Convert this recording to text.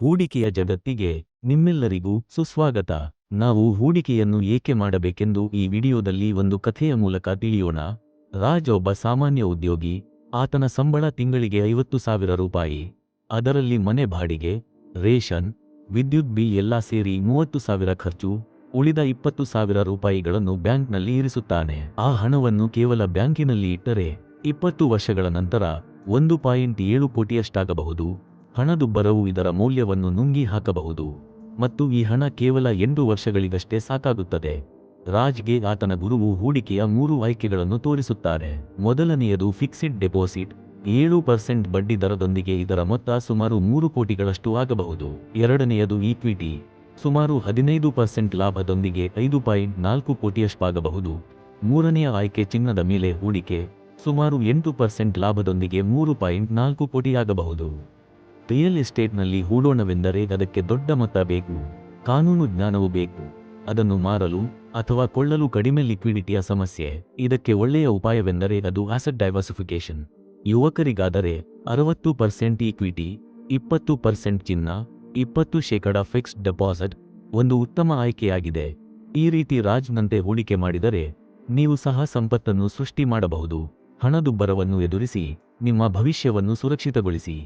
ಹೂಡಿಕೆಯ ಜಗತ್ತಿಗೆ ನಿಮ್ಮೆಲ್ಲರಿಗೂ ಸುಸ್ವಾಗತ. ನಾವು ಹೂಡಿಕೆಯನ್ನು ಏಕೆ ಮಾಡಬೇಕೆಂದು ಈ ವಿಡಿಯೋದಲ್ಲಿ ಒಂದು ಕಥೆಯ ಮೂಲಕ ತಿಳಿಯೋಣ. ರಾಜ್ ಒಬ್ಬ ಸಾಮಾನ್ಯ ಉದ್ಯೋಗಿ. ಆತನ ಸಂಬಳ ತಿಂಗಳಿಗೆ 50,000 ರೂಪಾಯಿ. ಅದರಲ್ಲಿ ಮನೆ ಬಾಡಿಗೆ, ರೇಷನ್, ವಿದ್ಯುತ್ ಬಿಲ್ ಎಲ್ಲ ಸೇರಿ 30,000 ಖರ್ಚು. ಉಳಿದ 20,000 ರೂಪಾಯಿಗಳನ್ನು ಬ್ಯಾಂಕ್ನಲ್ಲಿ ಇರಿಸುತ್ತಾನೆ. ಆ ಹಣವನ್ನು ಕೇವಲ ಬ್ಯಾಂಕಿನಲ್ಲಿ ಇಟ್ಟರೆ 20 ವರ್ಷಗಳ ನಂತರ 1.7 ಕೋಟಿಯಷ್ಟಾಗಬಹುದು. ಹಣದುಬ್ಬರವು ಇದರ ಮೌಲ್ಯವನ್ನು ನುಂಗಿ ಹಾಕಬಹುದು ಮತ್ತು ಈ ಹಣ ಕೇವಲ 8 ವರ್ಷಗಳಿಗಷ್ಟೇ ಸಾಕಾಗುತ್ತದೆ. ರಾಜ್ಗೆ ಆತನ ಗುರುವು ಹೂಡಿಕೆಯ 3 ಆಯ್ಕೆಗಳನ್ನು ತೋರಿಸುತ್ತಾರೆ. ಮೊದಲನೆಯದು ಫಿಕ್ಸ್ಡ್ ಡೆಪಾಸಿಟ್. 7% ಬಡ್ಡಿ ದರದೊಂದಿಗೆ ಇದರ ಮೊತ್ತ ಸುಮಾರು 3 ಕೋಟಿಗಳಷ್ಟು ಆಗಬಹುದು. ಎರಡನೆಯದು ಈಕ್ವಿಟಿ. ಸುಮಾರು 15% ಲಾಭದೊಂದಿಗೆ 5.4 ಕೋಟಿಯಷ್ಟಾಗಬಹುದು. ಮೂರನೆಯ ಆಯ್ಕೆ ಚಿನ್ನದ ಮೇಲೆ ಹೂಡಿಕೆ. ಸುಮಾರು 8% ಲಾಭದೊಂದಿಗೆ 3.4 ಕೋಟಿಯಾಗಬಹುದು. ರಿಯಲ್ ಎಸ್ಟೇಟ್ನಲ್ಲಿ ಹೂಡೋಣವೆಂದರೆ ಅದಕ್ಕೆ ದೊಡ್ಡ ಮೊತ್ತ ಬೇಕು, ಕಾನೂನು ಜ್ಞಾನವೂ ಬೇಕು, ಅದನ್ನು ಮಾರಲು ಅಥವಾ ಕೊಳ್ಳಲು ಕಡಿಮೆ ಲಿಕ್ವಿಡಿಟಿಯ ಸಮಸ್ಯೆ. ಇದಕ್ಕೆ ಒಳ್ಳೆಯ ಉಪಾಯವೆಂದರೆ ಅದು ಅಸೆಟ್ ಡೈವರ್ಸಿಫಿಕೇಶನ್. ಯುವಕರಿಗಾದರೆ 60% ಈಕ್ವಿಟಿ, 20% ಚಿನ್ನ, 20% ಫಿಕ್ಸ್ಡ್ ಡೆಪಾಸಿಟ್ ಒಂದು ಉತ್ತಮ ಆಯ್ಕೆಯಾಗಿದೆ. ಈ ರೀತಿ ರಾಜ್ನಂತೆ ಹೂಡಿಕೆ ಮಾಡಿದರೆ ನೀವು ಸಹ ಸಂಪತ್ತನ್ನು ಸೃಷ್ಟಿ ಮಾಡಬಹುದು. ಹಣದುಬ್ಬರವನ್ನು ಎದುರಿಸಿ ನಿಮ್ಮ ಭವಿಷ್ಯವನ್ನು ಸುರಕ್ಷಿತಗೊಳಿಸಿ.